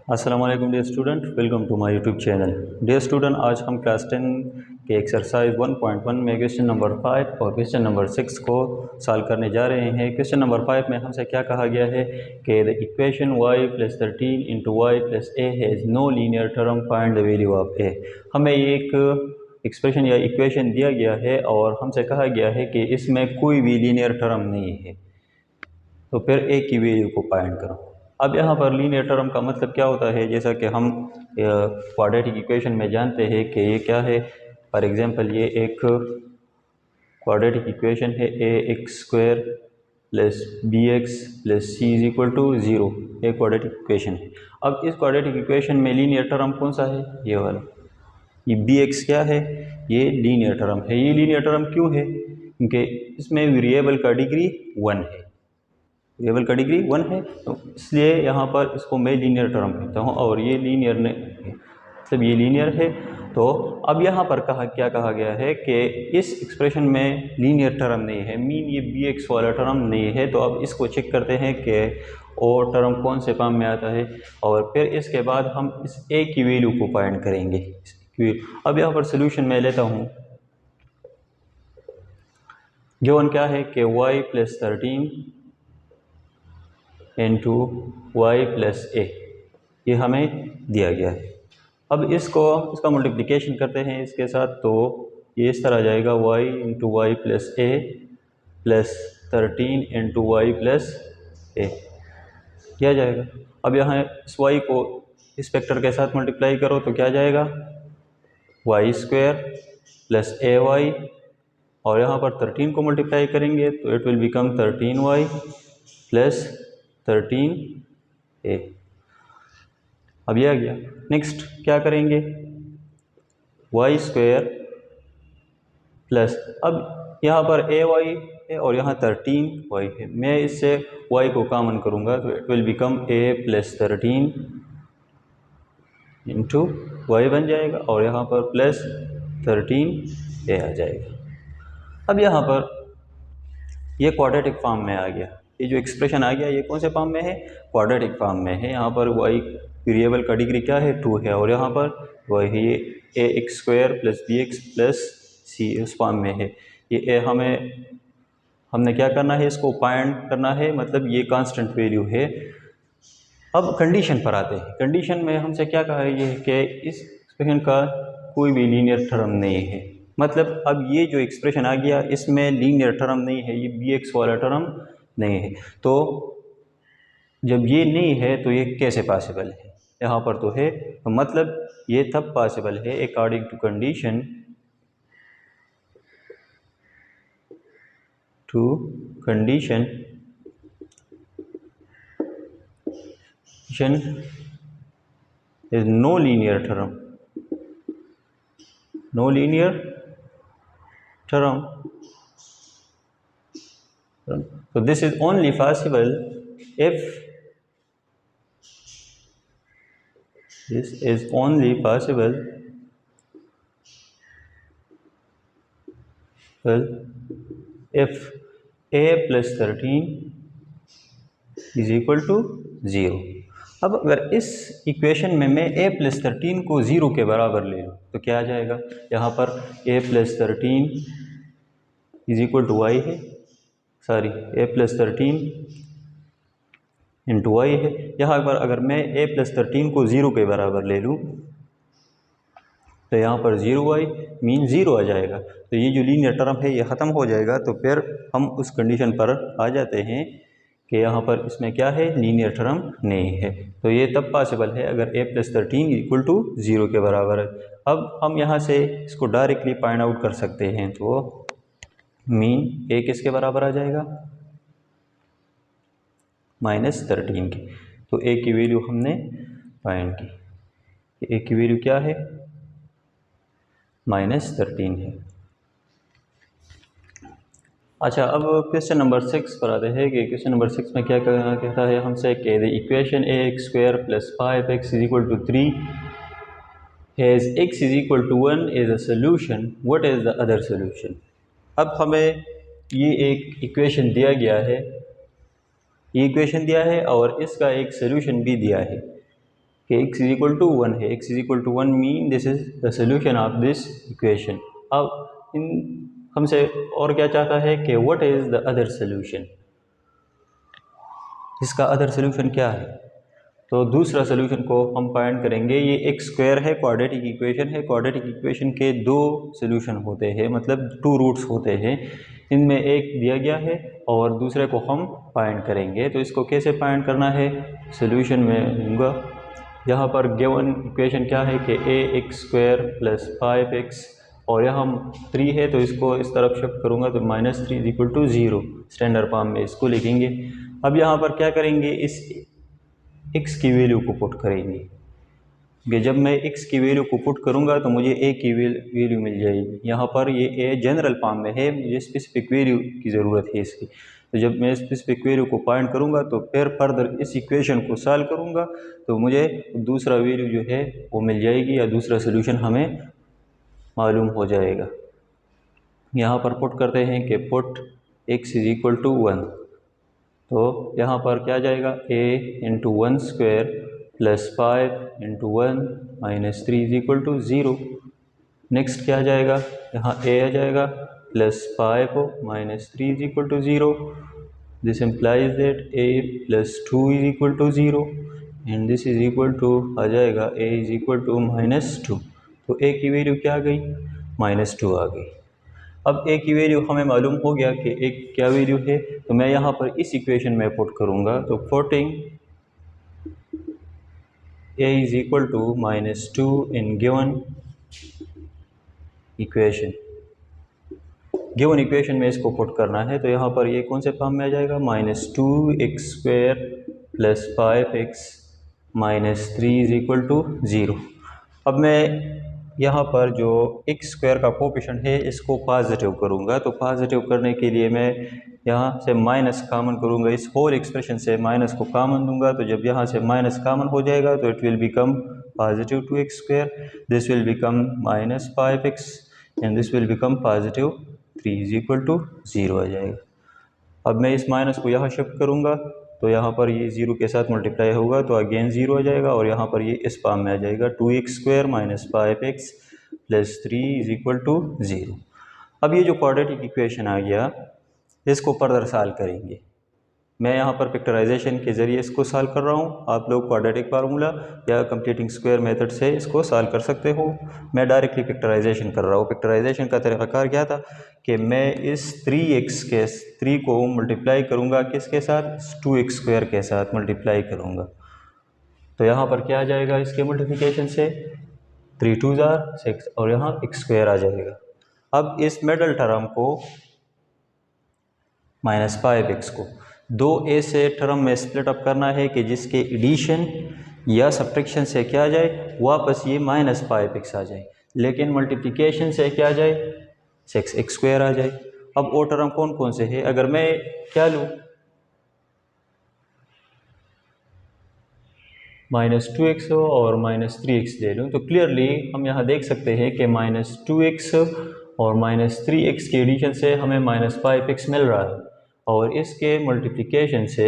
अस्सलाम वालेकुम dear student, welcome to my YouTube channel. Dear student, आज हम क्लास 10 के एक्सरसाइज 1.1 में क्वेश्चन नंबर 5 और क्वेश्चन नंबर 6 को सॉल्व करने जा रहे हैं। क्वेश्चन नंबर 5 में हमसे क्या कहा गया है कि the equation y + 13 × y + a has no linear term, find the value of a। हमें एक एक्सप्रेशन या इक्वेशन दिया गया है और हमसे कहा गया है कि इसमें कोई भी लीनियर टर्म नहीं है, तो फिर a की वैल्यू को फाइंड करो। अब यहाँ पर लीनियर टर्म का मतलब क्या होता है, जैसा कि हम क्वाड्रेटिक इक्वेशन में जानते हैं कि ये क्या है। फॉर एग्जांपल, ये एक क्वाड्रेटिक इक्वेशन है ax² + bx + c = 0। एक क्वाड्रेटिक इक्वेशन है। अब इस क्वाड्रेटिक इक्वेशन में लीनियर टर्म कौन सा है? ये वाला। ये bx क्या है? ये लीनियर टर्म है। ये लीनियर टर्म क्यों है? क्योंकि इसमें वेरिएबल का डिग्री 1 है। वेरिएबल का डिग्री 1 है, तो इसलिए यहाँ पर इसको मैं लीनियर टर्म कहता हूँ और ये लीनियर ने मतलब ये लीनियर है। तो अब यहाँ पर क्या कहा गया है कि इस एक्सप्रेशन में लीनियर टर्म नहीं है, मीन ये bx वाला टर्म नहीं है। तो अब इसको चेक करते हैं कि और टर्म कौन से फॉर्म में आता है और फिर इसके बाद हम इस a की वैल्यू को फाइंड करेंगे। अब यहाँ पर सोल्यूशन मैं लेता हूँ। गिवन क्या है कि y + 13 × y + a, ये हमें दिया गया है। अब इसका मल्टीप्लिकेशन करते हैं इसके साथ, तो ये इस तरह आ जाएगा y × y + a + 13 × y + a, क्या जाएगा। अब यहाँ इस y को इस फैक्टर के साथ मल्टीप्लाई करो तो क्या जाएगा, y² + ay, और यहाँ पर 13 को मल्टीप्लाई करेंगे तो it will become 13y + 13a। अब ये आ गया। नेक्स्ट क्या करेंगे, y² प्लस, अब यहाँ पर ay है और यहाँ 13y है। मैं इससे y को कॉमन करूँगा तो it will become a + 13 × y बन जाएगा और यहाँ पर प्लस 13a आ जाएगा। अब यहाँ पर ये क्वाड्रेटिक फॉर्म में आ गया। ये जो एक्सप्रेशन आ गया ये कौन से फॉर्म में है? क्वाड्रेटिक फॉर्म में है। यहाँ पर y वेरिएबल का डिग्री क्या है? 2 है और यहाँ पर y है, ये ax² + bx + c उस फॉर्म में है। ये हमने क्या करना है, इसको फाइंड करना है, मतलब ये कांस्टेंट वैल्यू है। अब कंडीशन पर आते हैं। कंडीशन में हमसे क्या कहा है कि इस एक्सप्रेशन का कोई भी लीनियर टर्म नहीं है। मतलब अब ये जो एक्सप्रेशन आ गया इसमें लीनियर टर्म नहीं है, ये bx वाला टर्म नहीं है। तो जब ये नहीं है तो ये कैसे पॉसिबल है? यहाँ पर तो है, तो मतलब ये तब पॉसिबल है according to condition is no linear term, so this is only possible if a + 13 = 0। अब अगर इस इक्वेशन में मैं a + 13 को 0 के बराबर ले लूँ तो क्या आ जाएगा। यहाँ पर a + 13 = y है, सॉरी a + 13 × y है। यहाँ पर अगर मैं a + 13 को 0 के बराबर ले लूँ तो यहाँ पर 0y मीन 0 आ जाएगा। तो ये जो लीनियर टर्म है ये ख़त्म हो जाएगा। तो फिर हम उस कंडीशन पर आ जाते हैं कि यहाँ पर इसमें क्या है, लीनियर टर्म नहीं है। तो ये तब पॉसिबल है अगर a + 13 = 0 के बराबर है। अब हम यहाँ से इसको डायरेक्टली फाइंड आउट कर सकते हैं। तो मीन a किसके बराबर आ जाएगा, -13 की। तो a की वैल्यू हमने फाइंड की। a की वैल्यू क्या है, -13 है। अच्छा, अब क्वेश्चन नंबर 6 पर आते हैं कि क्वेश्चन नंबर 6 में क्या कहता है हमसे कि the equation ax² + 5x = 3 has x = 1 is a solution, what is the other solution. अब हमें ये एक इक्वेशन दिया गया है, ये इक्वेशन दिया है और इसका एक सोल्यूशन भी दिया है। कि x इज इक्वल टू 1 है, x is equal to 1 mean this is the solution of this equation. अब इन हमसे और क्या चाहता है कि what is the other solution, इसका अदर सोल्यूशन क्या है। तो दूसरा सोल्यूशन को हम फाइंड करेंगे। ये एक्स स्क्वायर है, क्वाड्रेटिक इक्वेशन है। क्वाड्रेटिक इक्वेशन के दो सोल्यूशन होते हैं, मतलब टू रूट्स होते हैं। इनमें एक दिया गया है और दूसरे को हम फाइंड करेंगे। तो इसको कैसे फाइंड करना है, सोल्यूशन में दूंगा। यहाँ पर गिवन इक्वेशन क्या है कि ए एक्स स्क्वायर प्लस 5x और यहाँ 3 है तो इसको इस तरफ शिफ्ट करूँगा तो -3 is equal to 0 standard form में इसको लिखेंगे। अब यहाँ पर क्या करेंगे, इस x की वैल्यू को पुट करेंगे कि जब मैं x की वैल्यू को पुट करूँगा तो मुझे a की वैल्यू मिल जाएगी। यहाँ पर ये a जनरल फॉर्म में है, मुझे स्पेसिफिक वैल्यू की ज़रूरत है इसकी। तो जब मैं स्पेसिफिक वैल्यू को फाइंड करूँगा तो फिर फर्दर इस इक्वेशन को सॉल्व करूँगा तो मुझे दूसरा वैल्यू जो है वो मिल जाएगी या दूसरा सोल्यूशन हमें मालूम हो जाएगा। यहाँ पर पुट करते हैं कि put x is equal to 1, तो यहाँ पर क्या जाएगा, a into 1 square plus 5 into 1 minus 3 is equal to 0। Next क्या जाएगा, यहाँ a आ जाएगा plus 5 minus 3 is equal to 0। This implies that a plus 2 is equal to 0 and this is equal to आ जाएगा a इज इक्वल टू -2। तो a की value क्या आ गई, -2 आ गई। अब a की वैल्यू हमें मालूम हो गया कि a क्या वैल्यू है, तो मैं यहाँ पर इस इक्वेशन में पुट करूँगा। तो putting a is equal to -2 in given equation, given equation में इसको पुट करना है। तो यहाँ पर ये कौन से फॉर्म में आ जाएगा, -2x square plus 5x minus 3 is equal to 0। अब मैं यहाँ पर जो x स्क्वायर का कोफिशिएंट है इसको पॉजिटिव करूँगा। तो पॉजिटिव करने के लिए मैं यहाँ से माइनस कॉमन करूँगा, इस होल एक्सप्रेशन से माइनस को कॉमन दूंगा। तो जब यहाँ से माइनस कॉमन हो जाएगा तो it will become positive 2x square, this will become -5x and this will become positive 3 is equal to 0 आ जाएगा। अब मैं इस माइनस को यहाँ शिफ्ट करूँगा तो यहाँ पर ये 0 के साथ मल्टीप्लाई होगा तो अगेन 0 आ जाएगा और यहाँ पर ये इस फॉर्म में आ जाएगा 2x square minus 5x plus 3 is equal to 0। अब ये जो क्वाड्रेटिक इक्वेशन आ गया इसको फर्दर सॉल्व करेंगे। मैं यहाँ पर पिक्चराइजेशन के ज़रिए इसको सॉल्व कर रहा हूँ, आप लोग क्वाड्रेटिक फार्मूला या कंप्लीटिंग स्क्वायर मेथड से इसको सॉल्व कर सकते हो। मैं डायरेक्टली पिक्चराइजेशन कर रहा हूँ। पिक्चराइजेशन का तरीक़ाकार क्या था कि मैं इस 3x के 3 को मल्टीप्लाई करूँगा किसके साथ, 2x स्क्वायर के साथ मल्टीप्लाई करूँगा। तो यहाँ पर क्या आ जाएगा, इसके मल्टीप्लिकेशन से 3 2 6 और यहाँ x स्क्वायर आ जाएगा। अब इस मिडल टर्म को -5x को 2a से टर्म में स्प्लिट अप करना है कि जिसके एडिशन या सब्ट्रैक्शन से क्या आ जाए, वापस ये -5x आ जाए, लेकिन मल्टीप्लिकेशन से क्या आ जाए, 6x स्क्वायर आ जाए। अब वो टर्म कौन कौन से है, अगर मैं क्या लूँ, -2x और -3x ले लूँ तो क्लियरली हम यहाँ देख सकते हैं कि -2x और -3x के एडिशन से हमें -5x मिल रहा है और इसके मल्टीप्लिकेशन से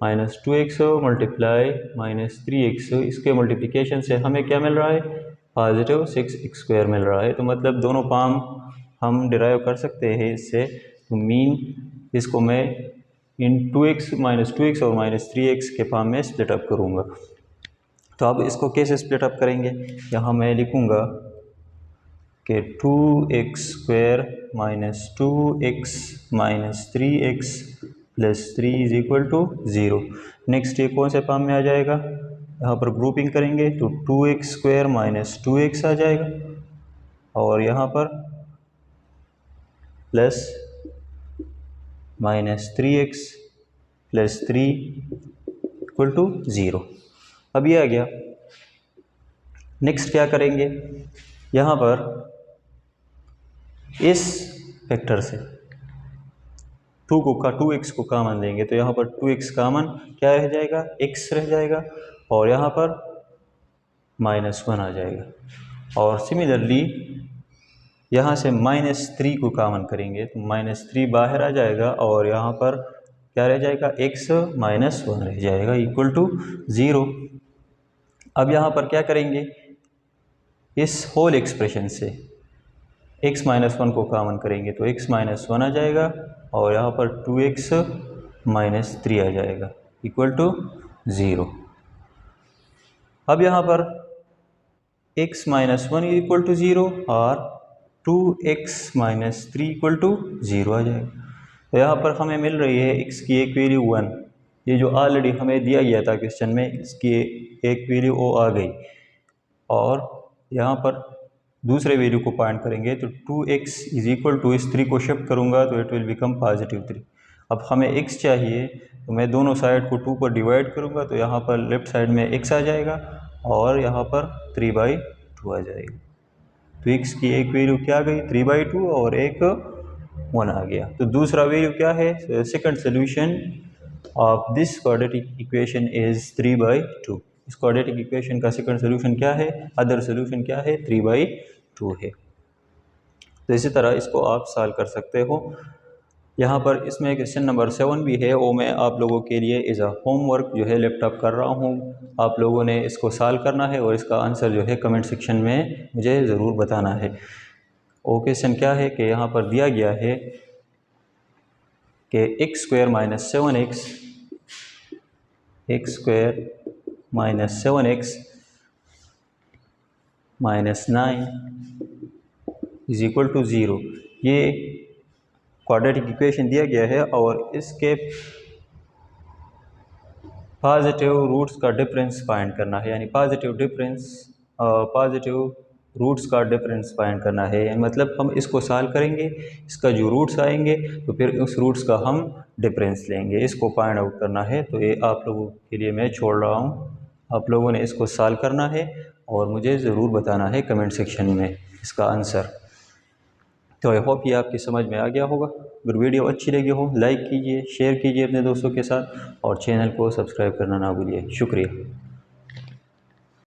-2x मल्टीप्लाई -3x, इसके मल्टीप्लिकेशन से हमें क्या मिल रहा है, पॉजिटिव 6x स्क्वायर मिल रहा है। तो मतलब दोनों फॉर्म हम डिराइव कर सकते हैं इससे। तो मीन इसको मैं इन 2x -2x और -3x के फॉर्म में स्प्लिट अप करूँगा। तो अब इसको कैसे स्प्लिट अप करेंगे, यहाँ मैं लिखूँगा कि 2x square -2x -3x plus 3 is equal to 0। Next ये कौन से फॉर्म में आ जाएगा, यहाँ पर ग्रुपिंग करेंगे तो 2x स्क्वायर -2x आ जाएगा और यहाँ पर plus -3x plus 3 equal to 0। अब ये आ गया। नेक्स्ट क्या करेंगे, यहाँ पर इस वेक्टर से 2x को कॉमन लेंगे तो यहाँ पर 2x कॉमन क्या रह जाएगा, x रह जाएगा और यहाँ पर -1 आ जाएगा। और सिमिलरली यहाँ से -3 को कॉमन करेंगे तो -3 बाहर आ जाएगा और यहाँ पर क्या रह जाएगा, x -1 रह जाएगा इक्वल टू 0। अब यहाँ पर क्या करेंगे, इस होल एक्सप्रेशन से x माइनस 1 को कॉमन करेंगे तो x माइनस 1 आ जाएगा और यहाँ पर 2x माइनस 3 आ जाएगा इक्वल टू 0। अब यहाँ पर x माइनस 1 इक्वल टू 0 और 2x माइनस 3 इक्वल टू 0 आ जाएगा। तो यहाँ पर हमें मिल रही है x की एक वैल्यू 1, ये जो ऑलरेडी हमें दिया गया था क्वेश्चन में, इसकी एक वैल्यू ओ आ गई। और यहाँ पर दूसरे वैल्यू को पॉइंट करेंगे तो 2x इज इक्वल टू, इस 3 को शिफ्ट करूँगा तो इट विल बिकम पॉजिटिव 3। अब हमें x चाहिए तो मैं दोनों साइड को 2 पर डिवाइड करूँगा तो यहाँ पर लेफ्ट साइड में x आ जाएगा और यहाँ पर 3/2 आ जाएगा। तो x की एक वैल्यू क्या आ गई 3/2 और एक 1 आ गया। तो दूसरा वैल्यू क्या है, second solution of this quadratic equation is 3/2। इस क्वाड्रेटिक इक्वेशन का सेकंड सोल्यूशन क्या है, अदर सोल्यूशन क्या है, 3/2 है। तो इसी तरह इसको आप सॉल्व कर सकते हो। यहाँ पर इसमें क्वेश्चन नंबर 7 भी है, वो मैं आप लोगों के लिए एज अ होमवर्क जो है लैपटॉप कर रहा हूँ। आप लोगों ने इसको सॉल्व करना है और इसका आंसर जो है कमेंट सेक्शन में मुझे ज़रूर बताना है। वो क्वेश्चन क्या है कि यहाँ पर दिया गया है कि x² minus 7x, x² minus 7x minus 9 is equal to 0। ये क्वाड्रेटिक इक्वेशन दिया गया है और इसके पॉजिटिव रूट्स का डिफरेंस फाइंड करना है, यानी पॉजिटिव रूट्स का डिफरेंस फाइंड करना है। मतलब हम इसको सॉल्व करेंगे, इसका जो रूट्स आएंगे तो फिर उस रूट्स का हम डिफरेंस लेंगे, इसको फाइंड आउट करना है। तो ये आप लोगों के लिए मैं छोड़ रहा हूँ, आप लोगों ने इसको सॉल्व करना है और मुझे ज़रूर बताना है कमेंट सेक्शन में इसका आंसर। तो आई होप ये आपकी समझ में आ गया होगा। अगर वीडियो अच्छी लगी हो लाइक कीजिए, शेयर कीजिए अपने दोस्तों के साथ और चैनल को सब्सक्राइब करना ना भूलिए। शुक्रिया।